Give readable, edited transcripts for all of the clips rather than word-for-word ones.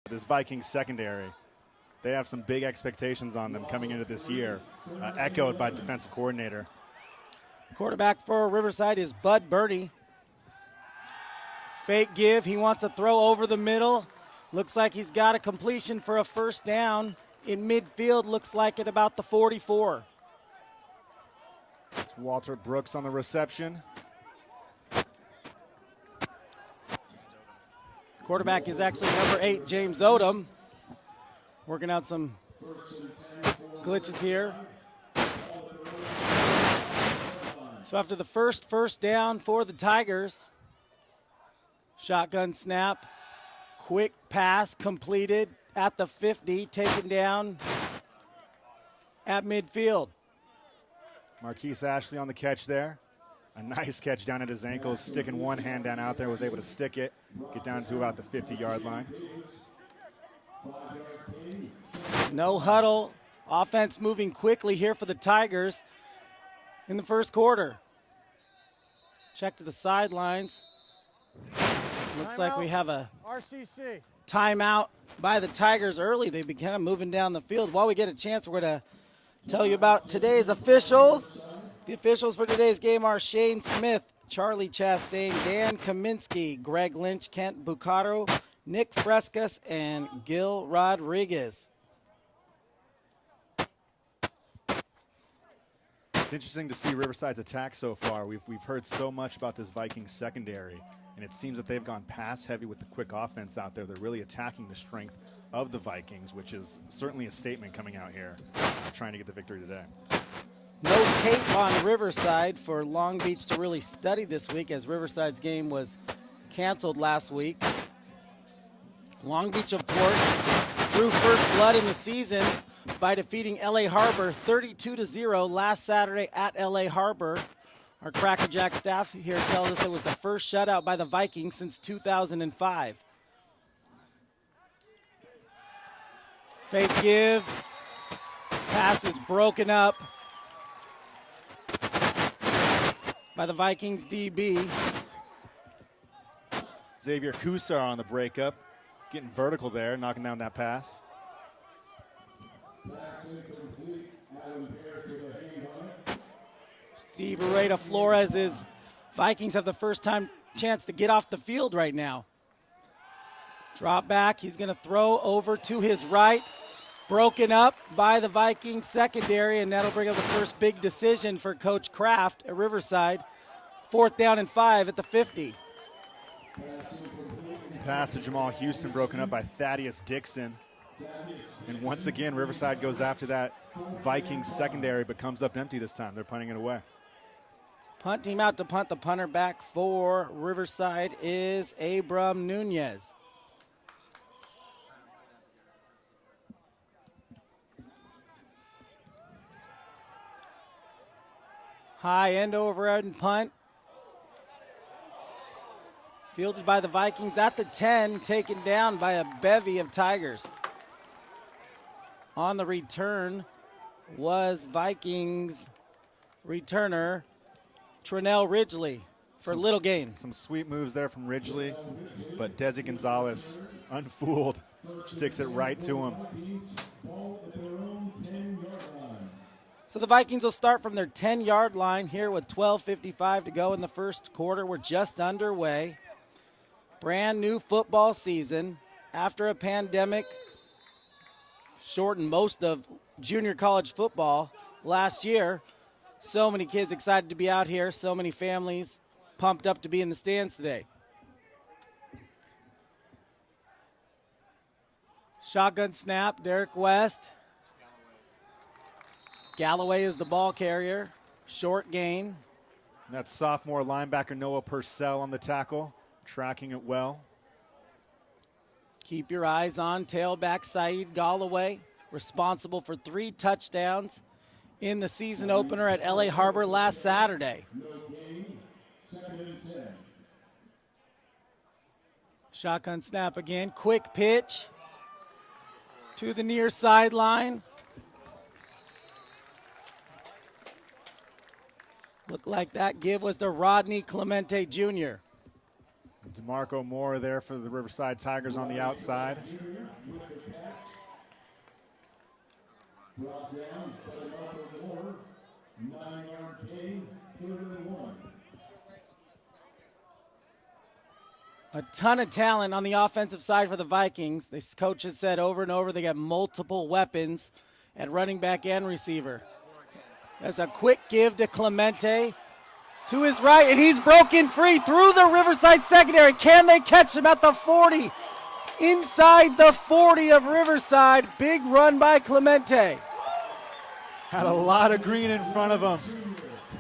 This Vikings secondary, they have some big expectations on them coming into this year, echoed by defensive coordinator. Quarterback for Riverside is Bud Birdie. Fake give, he wants to throw over the middle. Looks like he's got a completion for a first down in midfield, looks like at about the 44. It's Walter Brooks on the reception. Quarterback is actually number 8, James Odom. Working out some glitches here. So after the first down for the Tigers, shotgun snap, quick pass completed at the 50, taken down at midfield. Marquise Ashley on the catch there. A nice catch down at his ankles, sticking one hand down out there, was able to stick it, get down to about the 50-yard line. No huddle. Offense moving quickly here for the Tigers in the first quarter. Check to the sidelines. Looks like we have a RCC timeout by the Tigers early. They've been kind of moving down the field. While we get a chance, we're going to tell you about today's officials. The officials for today's game are Shane Smith, Charlie Chastain, Dan Kaminsky, Greg Lynch, Kent Bucaro, Nick Frescas, and Gil Rodriguez. It's interesting to see Riverside's attack so far. We've heard so much about this Vikings secondary, and it seems that they've gone pass heavy with the quick offense out there. They're really attacking the strength of the Vikings, which is certainly a statement coming out here, trying to get the victory today. No tape on Riverside for Long Beach to really study this week, as Riverside's game was canceled last week. Long Beach, of course, drew first blood in the season by defeating LA Harbor 32-0 last Saturday at LA Harbor. Our Crackerjack staff here tells us it was the first shutout by the Vikings since 2005. Fake give. Pass is broken up by the Vikings DB. Xavier Kusar on the breakup, getting vertical there, knocking down that pass. Steve Areta Flores' Vikings have the first time chance to get off the field right now. Drop back, he's going to throw over to his right. Broken up by the Vikings secondary, and that'll bring up the first big decision for Coach Kraft at Riverside. 4th down and 5 at the 50. Pass to Jamal Houston, broken up by Thaddeus Dixon. And once again, Riverside goes after that Vikings secondary, but comes up empty this time. They're punting it away. Punt team out to punt. The punter back for Riverside is Abram Nunez. High end over and punt. Fielded by the Vikings at the 10, taken down by a bevy of Tigers. On the return was Vikings returner Trinell Ridgely for little gain. Some sweet moves there from Ridgely, but Desi Gonzalez, unfooled, sticks it right to him. So the Vikings will start from their 10-yard line here with 12:55 to go in the first quarter. We're just underway. Brand new football season after a pandemic shortened most of junior college football last year. So many kids excited to be out here, so many families pumped up to be in the stands today. Shotgun snap, Derek West. Galloway is the ball carrier. Short gain. That's sophomore linebacker Noah Purcell on the tackle, tracking it well. Keep your eyes on tailback Saeed Galloway, responsible for 3 touchdowns in the season opener at LA Harbor last Saturday. Shotgun snap again. Quick pitch to the near sideline. Looked like that give was to Rodney Clemente Jr. DeMarco Moore there for the Riverside Tigers on the outside. Brought down by DeMarco Moore, 9-yard gain, 3rd and 1. A ton of talent on the offensive side for the Vikings. The coach has said over and over they got multiple weapons at running back and receiver. That's a quick give to Clemente to his right, and he's broken free through the Riverside secondary. Can they catch him at the 40? Inside the 40 of Riverside. Big run by Clemente. Had a lot of green in front of him.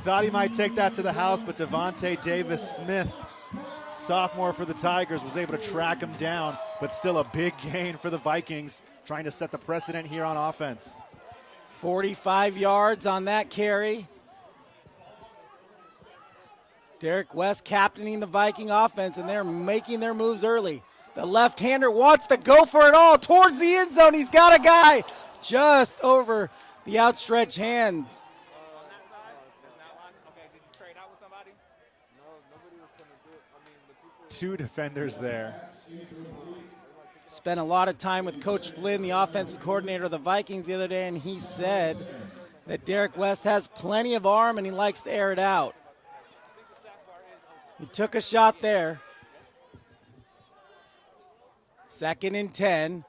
Thought he might take that to the house, but Devontae Davis-Smith, sophomore for the Tigers, was able to track him down, but still a big gain for the Vikings, trying to set the precedent here on offense. 45 yards on that carry. Derek West captaining the Viking offense, and they're making their moves early. The left-hander wants to go for it all towards the end zone. He's got a guy just over the outstretched hands. Two defenders there. Spent a lot of time with Coach Flynn, the offensive coordinator of the Vikings, the other day, and he said that Derek West has plenty of arm and he likes to air it out. He took a shot there. 2nd and 10.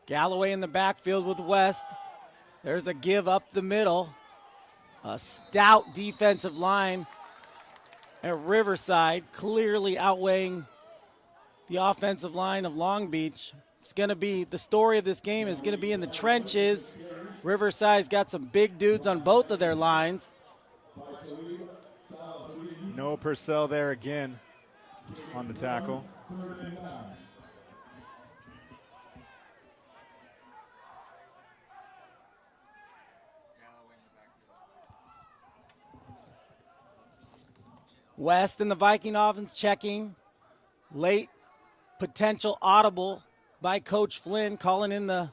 Galloway in the backfield with West. There's a give up the middle. A stout defensive line at Riverside, clearly outweighing the offensive line of Long Beach. It's going to be, the story of this game is going to be in the trenches. Riverside's got some big dudes on both of their lines. No Purcell there again on the tackle. West and the Viking offense checking. Late potential audible by Coach Flynn calling in the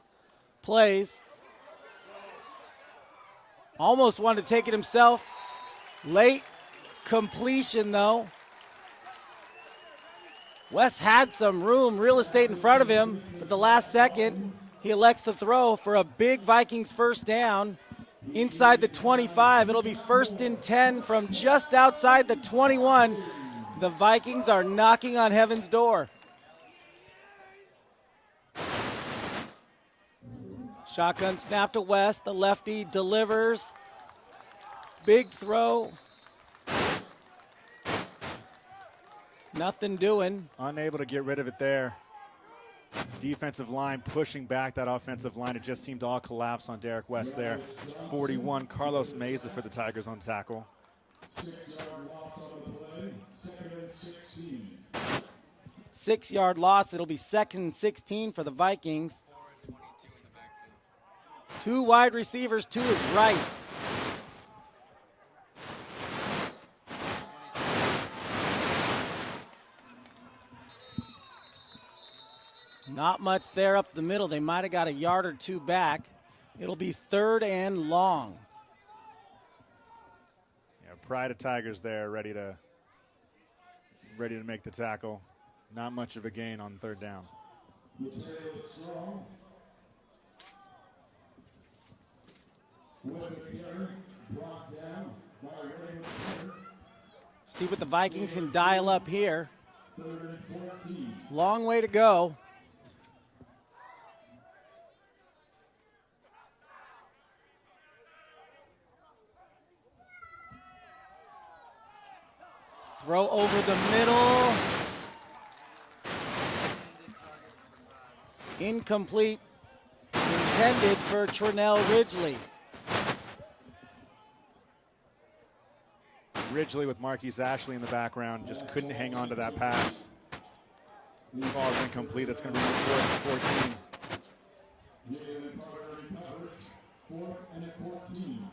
plays. Almost wanted to take it himself. Late completion though. West had some room, real estate in front of him, but the last second he elects to throw for a big Vikings first down. Inside the 25, it'll be 1st and 10 from just outside the 21. The Vikings are knocking on heaven's door. Shotgun snap to West, the lefty delivers. Big throw. Nothing doing. Unable to get rid of it there. Defensive line pushing back that offensive line. It just seemed to all collapse on Derek West there. 41, Carlos Meza for the Tigers on tackle. 6-yard loss on the play, 2nd and 16. 6-yard loss. It'll be 2nd and 16 for the Vikings. 2 wide receivers to his right. Not much there up the middle. They might have got a yard or 2 back. It'll be 3rd and long. Yeah, pride of Tigers there, ready to make the tackle. Not much of a gain on 3rd down. Strong. With the carry, brought down by Riverside. See what the Vikings can dial up here. 3rd and 14. Long way to go. Throw over the middle. Incomplete. Intended for Trinell Ridgely. Ridgely with Marquise Ashley in the background just couldn't hang on to that pass. Ball is incomplete. It's going to be 4th and 14. Jalen Carter recovered, 4th and 14.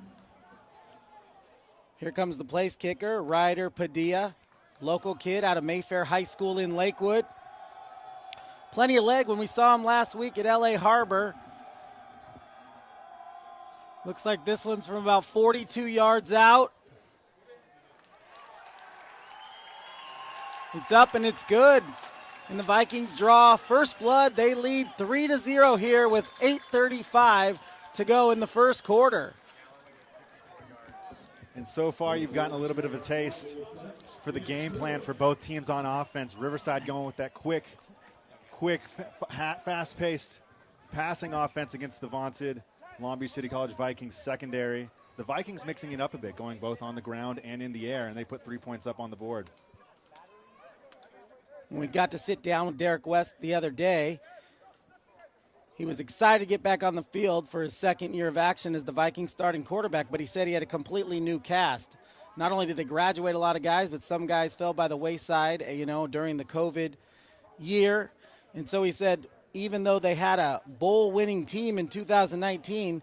Here comes the place kicker, Ryder Padilla, local kid out of Mayfair High School in Lakewood. plenty of leg when we saw him last week at LA Harbor. Looks like this one's from about 42 yards out. It's up and it's good. And the Vikings draw first blood. They lead 3-0 here with 8:35 to go in the first quarter. And so far, you've gotten a little bit of a taste for the game plan for both teams on offense. Riverside going with that quick, fast-paced passing offense against the vaunted Long Beach City College Vikings secondary. The Vikings mixing it up a bit, going both on the ground and in the air, and they put 3 points up on the board. When we got to sit down with Derek West the other day, he was excited to get back on the field for his second year of action as the Vikings starting quarterback, but he said he had a completely new cast. Not only did they graduate a lot of guys, but some guys fell by the wayside, during the COVID year. And so he said, even though they had a bowl-winning team in 2019,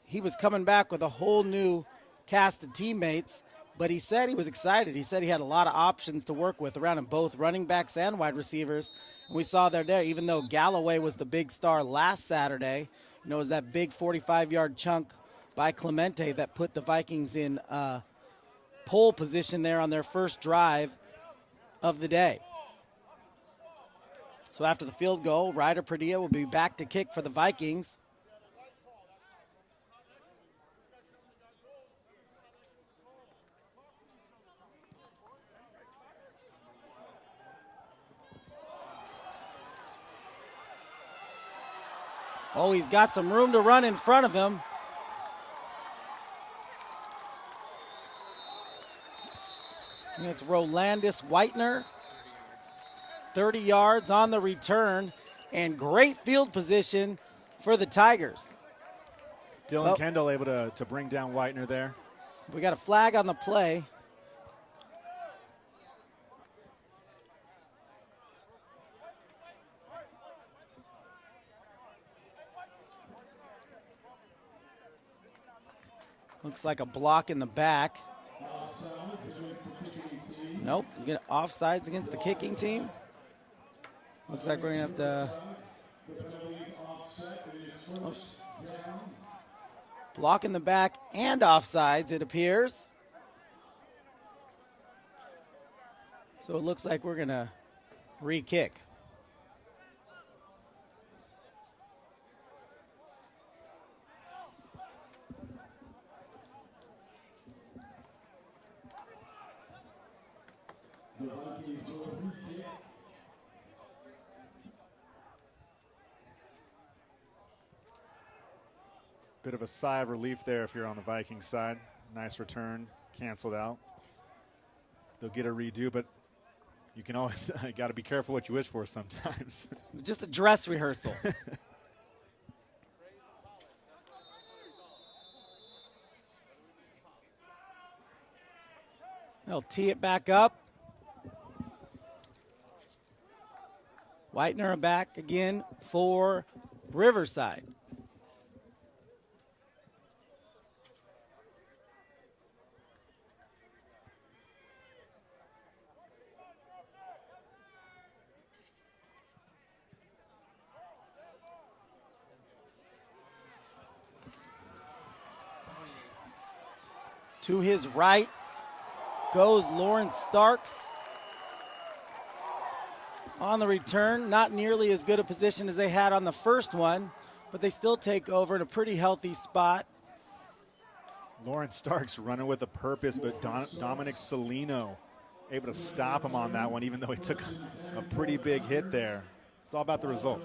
he was coming back with a whole new cast of teammates. But he said he was excited. He said he had a lot of options to work with around him, both running backs and wide receivers. And we saw there, even though Galloway was the big star last Saturday, it was that big 45-yard chunk by Clemente that put the Vikings in pole position there on their first drive of the day. So after the field goal, Ryder Padilla will be back to kick for the Vikings. Oh, he's got some room to run in front of him. It's Rolandis Whitener. 30 yards on the return, and great field position for the Tigers. Dylan Kendall able to bring down Whitener there. We got a flag on the play. Looks like a block in the back. Nope, get offsides against the kicking team. Looks like we're going to have to block in the back and offsides, it appears. So it looks like we're going to re-kick. Bit of a sigh of relief there if you're on the Vikings side. Nice return, canceled out. They'll get a redo, but you can always got to be careful what you wish for sometimes. It was just a dress rehearsal. They'll tee it back up. Whitener back again for Riverside. To his right goes Lawrence Starks. On the return, not nearly as good a position as they had on the first one, but they still take over in a pretty healthy spot. Lawrence Starks running with a purpose, but Dominic Salino able to stop him on that one, even though he took a pretty big hit there. It's all about the result.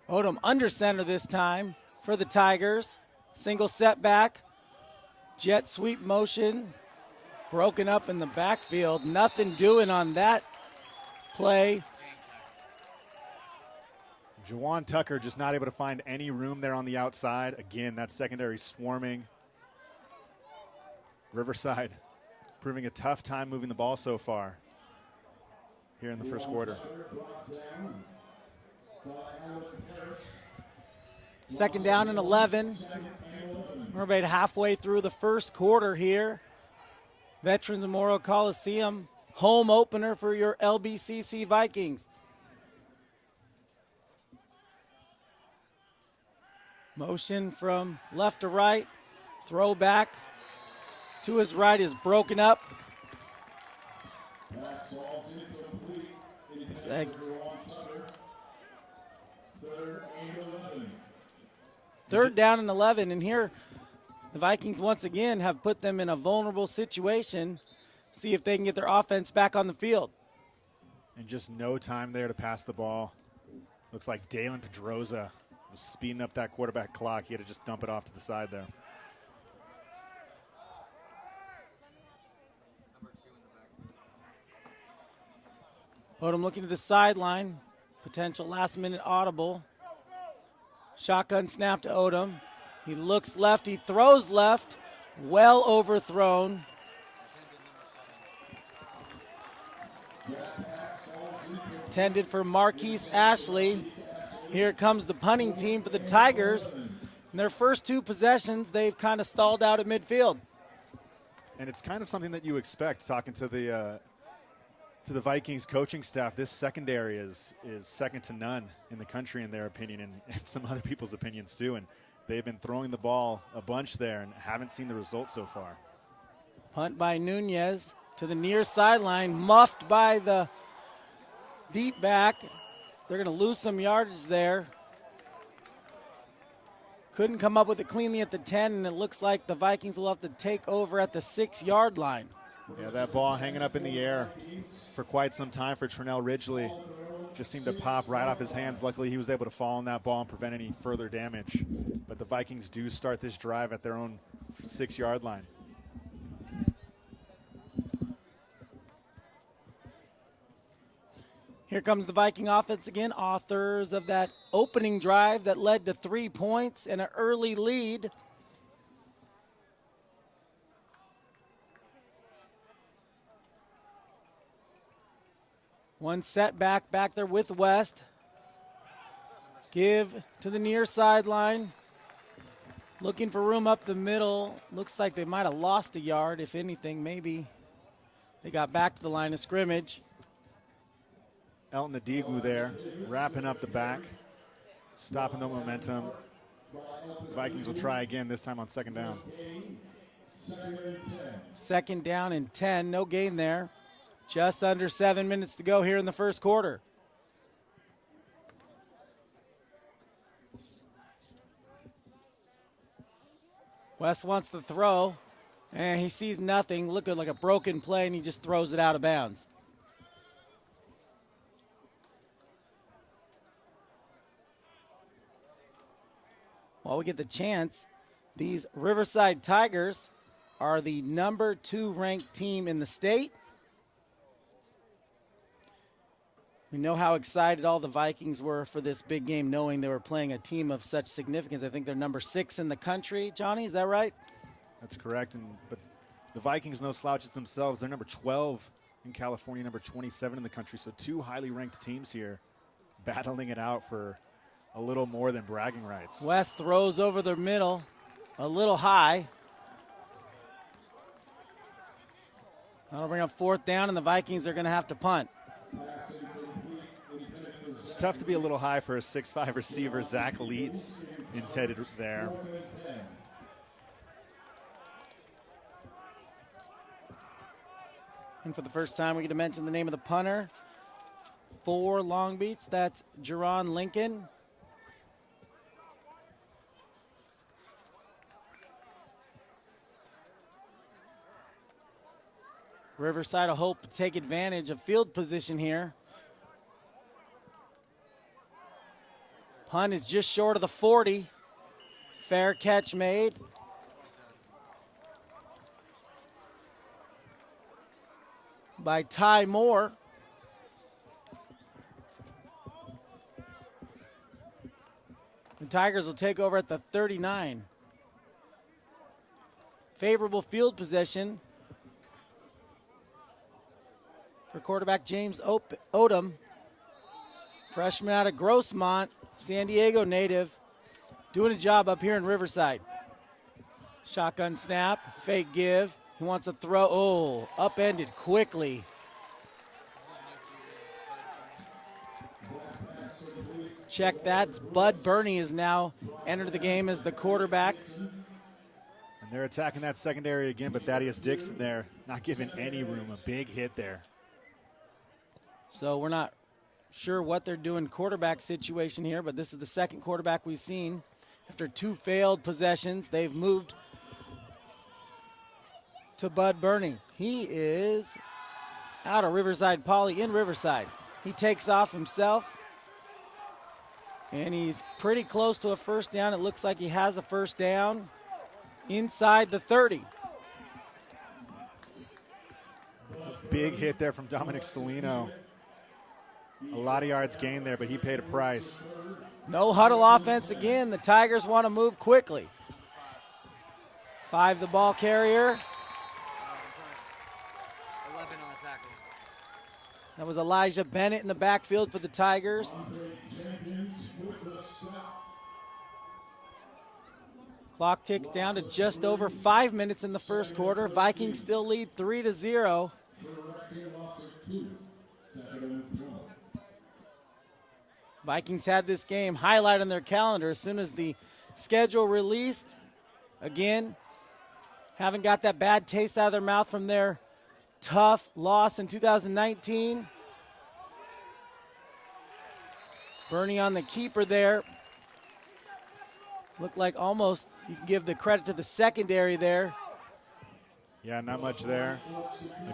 Odom under center this time for the Tigers. Single setback, jet sweep motion, broken up in the backfield. Nothing doing on that play. Jawan Tucker just not able to find any room there on the outside. Again, that secondary swarming. Riverside proving a tough time moving the ball so far here in the first quarter. Second down and 11. We're about halfway through the first quarter here. Veterans Memorial Coliseum, home opener for your LBCC Vikings. Motion from left to right. Throw back to his right is broken up. Third down and 11, and here the Vikings once again have put them in a vulnerable situation. See if they can get their offense back on the field. And just no time there to pass the ball. Looks like Dalen Pedroza was speeding up that quarterback clock. He had to just dump it off to the side there. Odom looking to the sideline. Potential last-minute audible. Shotgun snap to Odom. He looks left. He throws left. Well overthrown. Intended for Marquise Ashley. Here comes the punting team for the Tigers. In their first two possessions, they've kind of stalled out at midfield. And it's kind of something that you expect talking to the Vikings coaching staff. This secondary is second to none in the country in their opinion, and some other people's opinions too. And they've been throwing the ball a bunch there and haven't seen the results so far. Punt by Nunez to the near sideline, muffed by the deep back. They're going to lose some yardage there. Couldn't come up with it cleanly at the 10, and it looks like the Vikings will have to take over at the 6-yard line. Yeah, that ball hanging up in the air for quite some time for Trinell Ridgely. Just seemed to pop right off his hands. Luckily, he was able to fall on that ball and prevent any further damage. But the Vikings do start this drive at their own 6-yard line. Here comes the Viking offense again, authors of that opening drive that led to 3 points and an early lead. One setback back there with West. Give to the near sideline. Looking for room up the middle. Looks like they might have lost a yard, if anything. Maybe they got back to the line of scrimmage. Elton Adigu there, wrapping up the back, stopping the momentum. The Vikings will try again, this time on second down. Second down and 10, no gain there. Just under 7 minutes to go here in the first quarter. West wants to throw, and he sees nothing. Looking like a broken play, and he just throws it out of bounds. While we get the chance, these Riverside Tigers are the number 2 ranked team in the state. We know how excited all the Vikings were for this big game, knowing they were playing a team of such significance. I think they're number 6 in the country. Johnny, is that right? That's correct. But the Vikings, no slouches themselves. They're number 12 in California, number 27 in the country. So 2 highly ranked teams here battling it out for a little more than bragging rights. West throws over the middle, a little high. That'll bring up fourth down, and the Vikings are going to have to punt. It's tough to be a little high for a 6'5 receiver. Zach Leeds intended there. And for the first time, we get to mention the name of the punter for Long Beach. That's Jerron Lincoln. Riverside will hope to take advantage of field position here. Punt is just short of the 40. Fair catch made. By Ty Moore. The Tigers will take over at the 39. Favorable field possession for quarterback James Odom. Freshman out of Grossmont, San Diego native. doing a job up here in Riverside. Shotgun snap, fake give. He wants to throw. Oh, upended quickly. Check that. Bud Burney is now entered the game as the quarterback. And they're attacking that secondary again, but Thaddeus Dixon there, not giving any room. A big hit there. So we're not sure what they're doing quarterback situation here, but this is the second quarterback we've seen. After 2 failed possessions, they've moved to Bud Burney. He is out of Riverside Poly in Riverside. He takes off himself, and he's pretty close to a first down. It looks like he has a first down inside the 30. Big hit there from Dominic Salino. A lot of yards gained there, but he paid a price. No huddle offense again. The Tigers want to move quickly. 5 the ball carrier. 11 on the tackle. That was Elijah Bennett in the backfield for the Tigers. Clock ticks down to just over 5 minutes in the first quarter. Vikings still lead 3-0. Vikings had this game highlighted on their calendar as soon as the schedule released. Again, haven't got that bad taste out of their mouth from their tough loss in 2019. Burney on the keeper there. Looked like almost you can give the credit to the secondary there. Yeah, not much there.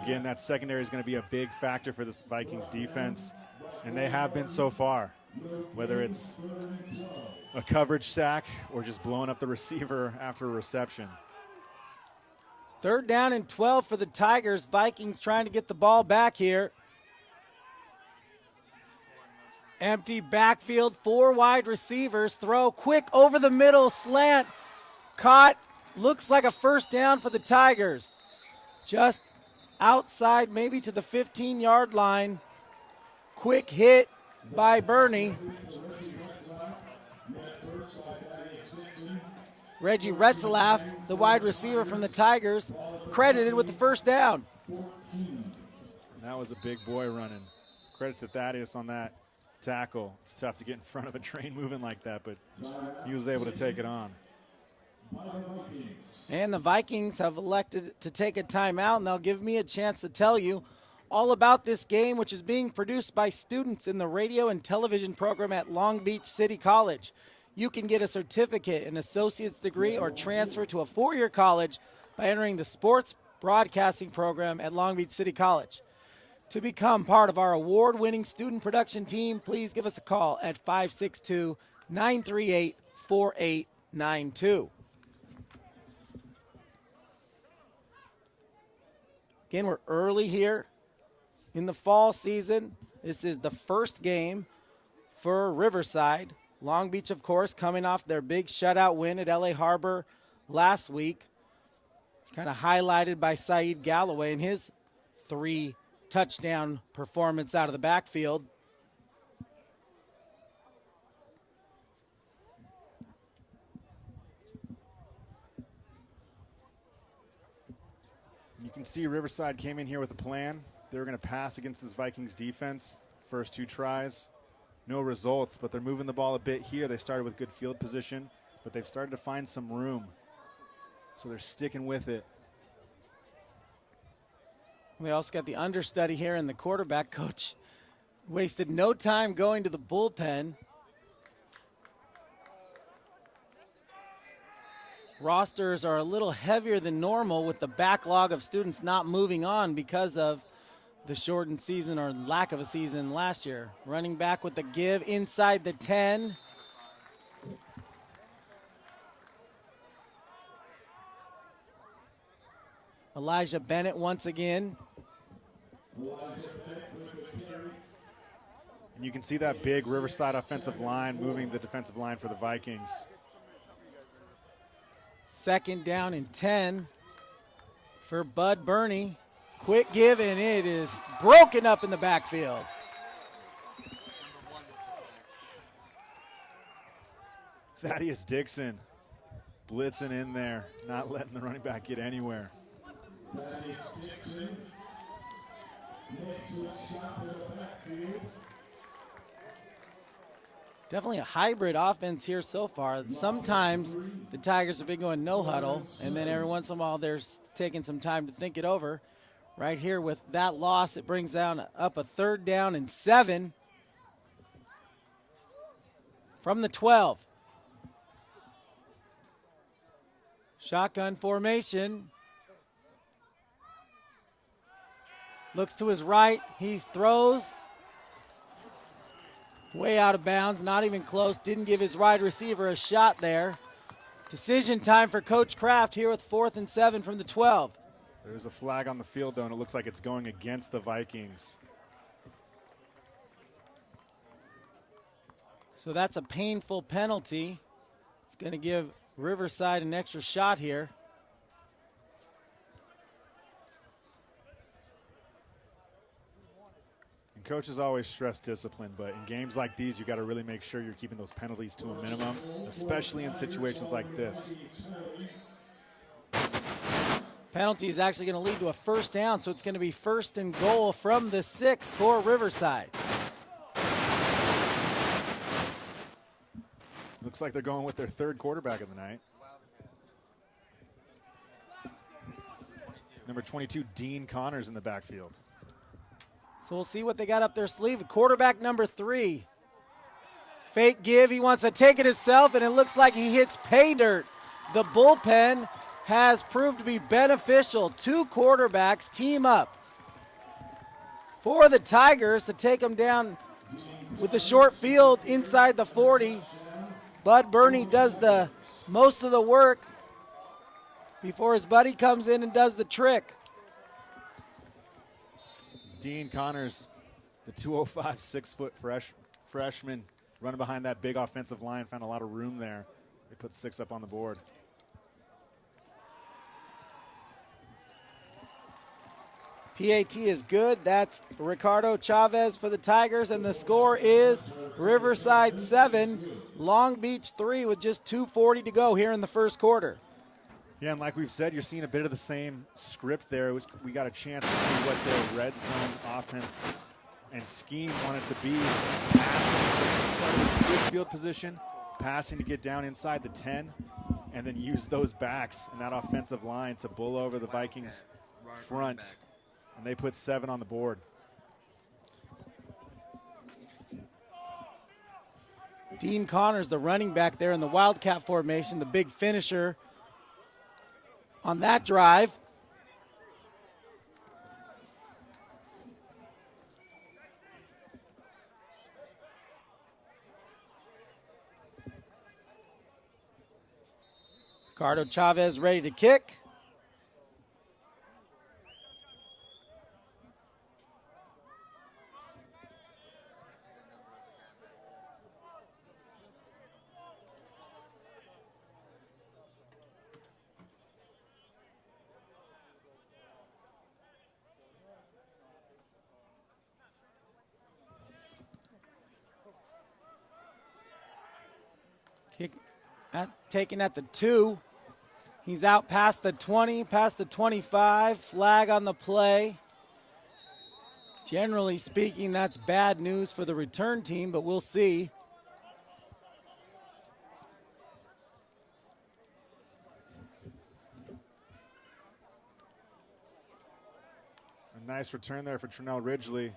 Again, that secondary is going to be a big factor for this Vikings defense, and they have been so far. Whether it's a coverage sack or just blowing up the receiver after a reception. 3rd down and 12 for the Tigers. Vikings trying to get the ball back here. Empty backfield, 4 wide receivers. Throw quick over the middle, slant. Caught. Looks like a first down for the Tigers. Just outside, maybe to the 15-yard line. Quick hit by Burney. Reggie Retzelaff, the wide receiver from the Tigers, credited with the first down. That was a big boy running. Credit to Thaddeus on that tackle. It's tough to get in front of a train moving like that, but he was able to take it on. And the Vikings have elected to take a timeout, and they'll give me a chance to tell you all about this game, which is being produced by students in the radio and television program at Long Beach City College. You can get a certificate, an associate's degree, or transfer to a 4-year college by entering the sports broadcasting program at Long Beach City College. To become part of our award-winning student production team, please give us a call at 562-938-4892. Again, we're early here in the fall season. This is the first game for Riverside. Long Beach, of course, coming off their big shutout win at LA Harbor last week. Kind of highlighted by Saeed Galloway and his 3-touchdown performance out of the backfield. You can see Riverside came in here with a plan. They were going to pass against this Vikings defense. First 2 tries, no results, but they're moving the ball a bit here. They started with good field position, but they've started to find some room. So they're sticking with it. We also got the understudy here in the quarterback coach. Wasted no time going to the bullpen. Rosters are a little heavier than normal with the backlog of students not moving on because of the shortened season or lack of a season last year. Running back with the give inside the 10. Elijah Bennett once again. And you can see that big Riverside offensive line moving the defensive line for the Vikings. 2nd down and 10 for Bud Burney. Quick give, and it is broken up in the backfield. Thaddeus Dixon blitzing in there, not letting the running back get anywhere. Thaddeus Dixon. Next to a stop in the backfield. Definitely a hybrid offense here so far. Sometimes the Tigers have been going no huddle, and then every once in a while they're taking some time to think it over. Right here with that loss, it brings down up a 3rd down and 7 from the 12. Shotgun formation. Looks to his right. He throws. Way out of bounds, not even close. Didn't give his wide receiver a shot there. Decision time for Coach Kraft here with 4th and 7 from the 12. There's a flag on the field, though, and it looks like it's going against the Vikings. So that's a painful penalty. It's going to give Riverside an extra shot here. And coaches always stress discipline, but in games like these, you got to really make sure you're keeping those penalties to a minimum, especially in situations like this. Penalty is actually going to lead to a 1st down, so it's going to be 1st and goal from the 6 for Riverside. Looks like they're going with their 3rd quarterback of the night. Number 22, Dean Connors in the backfield. So we'll see what they got up their sleeve. Quarterback number 3. Fake give. He wants to take it himself, and it looks like he hits pay dirt. The bullpen has proved to be beneficial. 2 quarterbacks team up for the Tigers to take them down with the short field inside the 40. Bud Burney does the most of the work before his buddy comes in and does the trick. Dean Connors, the 205, 6-foot freshman, running behind that big offensive line, found a lot of room there. They put 6 up on the board. PAT is good. That's Ricardo Chavez for the Tigers, and the score is Riverside 7, Long Beach 3 with just 2:40 to go here in the 1st quarter. Yeah, and like we've said, you're seeing a bit of the same script there. We got a chance to see what their red zone offense and scheme wanted to be. Passing, good field position, passing to get down inside the 10, and then use those backs and that offensive line to bull over the Vikings front. And they put 7 on the board. Dean Connors, the running back there in the Wildcat formation, the big finisher on that drive. Ricardo Chavez ready to kick. Taken at the 2. He's out past the 20, past the 25. Flag on the play. Generally speaking, that's bad news for the return team, but we'll see. A nice return there for Trinell Ridgely.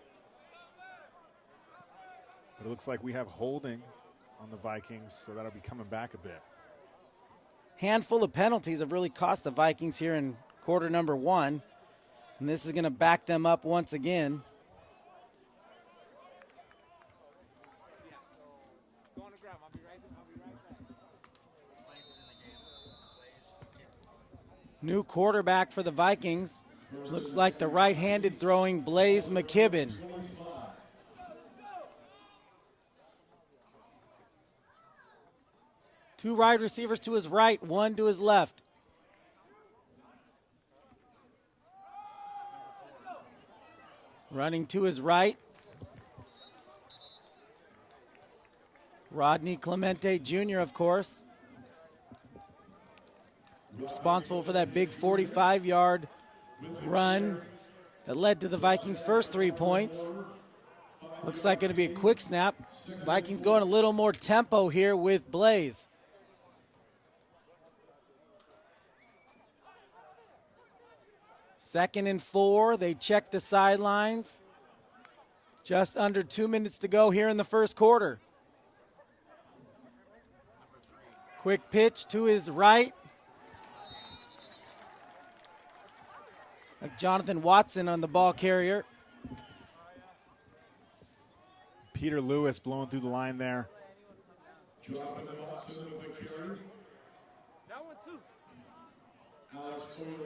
But it looks like we have holding on the Vikings, so that'll be coming back a bit. Handful of penalties have really cost the Vikings here in quarter number 1, and this is going to back them up once again. New quarterback for the Vikings. Looks like the right-handed throwing Blaze McKibben. Two wide receivers to his right, one to his left. Running to his right. Rodney Clemente Jr., of course, responsible for that big 45-yard run that led to the Vikings' first 3 points. Looks like going to be a quick snap. Vikings going a little more tempo here with Blaze. Second and 4. They check the sidelines. Just under 2 minutes to go here in the first quarter. Quick pitch to his right. Jonathan Watson on the ball carrier. Peter Lewis blowing through the line there. Jonathan Watson with the carry. Alex